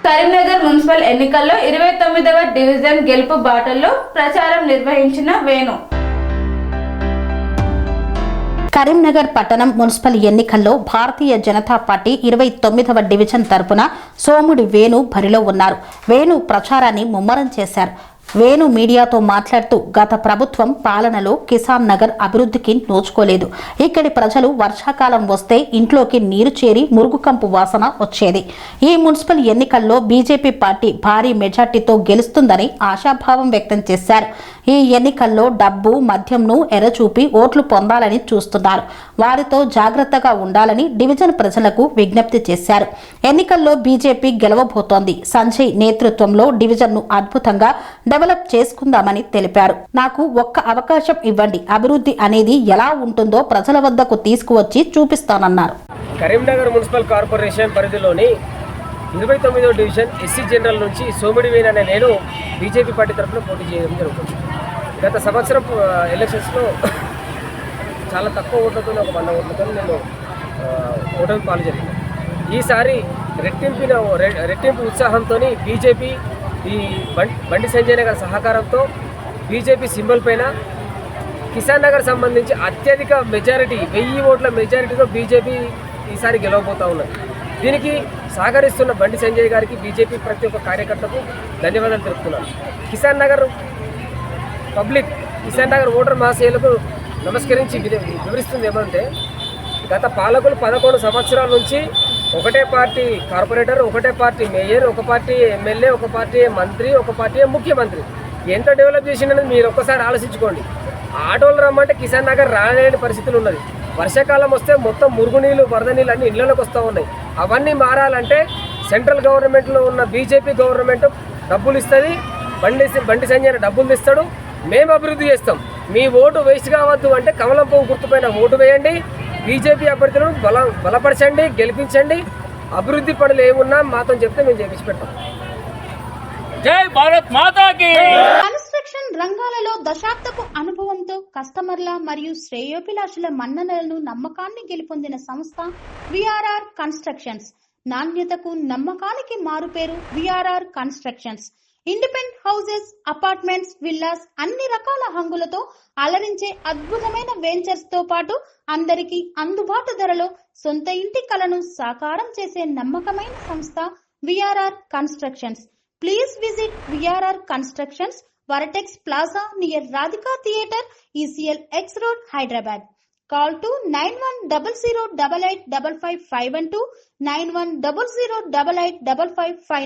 Karimnagar municipal ఎన్నికల్లో 29వ division గెలుపు బాటల్లో ప్రచారం నిర్వహించిన వేణు. కరీంనగర్ పట్టణం మున్సిపల్ ఎన్నికల్లో భారతీయ జనతా పార్టీ 29వ డివిజన్ తరపున సోముడి వేణు బరిలో ఉన్నారు. వేణు ప్రచారాన్ని ముమ్మరం చేశారు. వేణు మీడియాతో మాట్లాడుతూ గత ప్రభుత్వం పాలనలో కిసాన్ నగర్ అభివృద్ధికి నోచుకోలేదు. ఇక్కడి ప్రజలు వర్షాకాలం వస్తే ఇంట్లోకి నీరు చేరి మురుగుకంపు వాసన వచ్చేది. ఈ మున్సిపల్ ఎన్నికల్లో బీజేపీ పార్టీ భారీ మెజార్టీతో గెలుస్తుందని ఆశాభావం వ్యక్తం చేశారు. ఈ ఎన్నికల్లో డబ్బు మద్యంను ఎరచూపి ఓట్లు పొందాలని చూస్తున్నారు. వారితో జాగ్రత్తగా ఉండాలని డివిజన్ ప్రజలకు విజ్ఞప్తి చేశారు. ఎన్నికల్లో బీజేపీ గెలవబోతోంది. సంజయ్ నేతృత్వంలో డివిజన్ను అద్భుతంగా డెవలప్ చేసుకుందామని తెలిపారు. నాకు ఒక్క అవకాశం ఇవ్వండి, అభివృద్ధి అనేది ఎలా ఉంటుందో ప్రజల వద్దకు తీసుకువచ్చి చూపిస్తానన్నారు. కరీంనగర్ మున్సిపల్ కార్పొరేషన్ పరిధిలోని 29వ డివిజన్ ఎస్సీ జనరల్ నుంచి సోముడి వేణు అనే నేను బీజేపీ పార్టీ తరఫున పోటీ చేయడం జరుగుతుంది. గత సంవత్సరం ఎలక్షన్స్లో చాలా తక్కువ ఓట్లతో, ఒక 100 ఓట్లతో నేను ఓటమి పాలు జరిగింది. ఈసారి రెట్టింపు ఉత్సాహంతో బీజేపీ ఈ బండి సంజయ్ నగర్ సహకారంతో బీజేపీ సింబల్ పైన కిసాన్ నగర్ సంబంధించి అత్యధిక మెజారిటీ 1000 ఓట్ల మెజారిటీతో బీజేపీ ఈసారి గెలవబోతూ ఉన్నది. దీనికి సహకరిస్తున్న బండి సంజయ్ గారికి బీజేపీ ప్రతి ఒక్క కార్యకర్తకు ధన్యవాదాలు తెలుపుతున్నాను. కిసాన్ నగర్ పబ్లిక్, కిసాన్ నగర్ ఓటర్ మహాశయులకు నమస్కరించి వివరిస్తుంది ఏమంటే, గత పాలకులు 11 సంవత్సరాల నుంచి ఒకటే పార్టీ కార్పొరేటర్, ఒకటే పార్టీ మేయర్, ఒక పార్టీ ఎమ్మెల్యే, ఒక పార్టీ మంత్రి, ఒక పార్టీ ముఖ్యమంత్రి ఎంత డెవలప్ చేసిందనేది మీరు ఒక్కసారి ఆలోచించుకోండి. ఆటోలు రమ్మంటే కిసాన్ నగర్ రాలేని పరిస్థితులు ఉన్నది. వర్షాకాలం వస్తే మొత్తం మురుగునీళ్ళు, వరద నీళ్ళు అన్నీ ఇళ్లలోకి వస్తూ ఉన్నాయి. అవన్నీ మారాలంటే సెంట్రల్ గవర్నమెంట్లో ఉన్న బీజేపీ గవర్నమెంట్ డబ్బులు ఇస్తుంది. బండి సంజయ్ డబ్బులు ఇస్తాడు. మేము అభివృద్ధి చేస్తాం. మీ ఓటు వేస్ట్ కావద్దు అంటే కమలం పువ్వు గుర్తుపైన ఓటు వేయండి. బీజేపీ అభ్యర్థులను బలపరచండి, గెలిపించండి. అభివృద్ధి పనులు ఏమున్నా మాతో చెప్తే మేము చేపించి పెడతాం. జై భారత్ మాతాకి. కన్స్ట్రక్షన్ రంగాలలో దశాబ్దపు అనుభవంతో కస్టమర్ల మరియు శ్రేయోభిలాషుల మన్ననలను, నమ్మకాన్ని గెలుపొందిన సంస్థ విఆర్ఆర్ కన్స్ట్రక్షన్స్. నాణ్యతకు నమ్మకానికి మారుపేరు VRR constructions. Independent houses, apartments, villas అన్ని రకాల హంగులతో అలరించే అద్భుతమైన వెంచర్స్ తో పాటు అందరికీ అందుబాటు ధరలో సొంత ఇంటి కలను సాకారం చేసే నమ్మకమైన సంస్థ VRR constructions. Please visit VRR constructions, Varatex Plaza near Radhika Theatre, ECL X Road, Hyderabad. Call to 9100885551 91008855.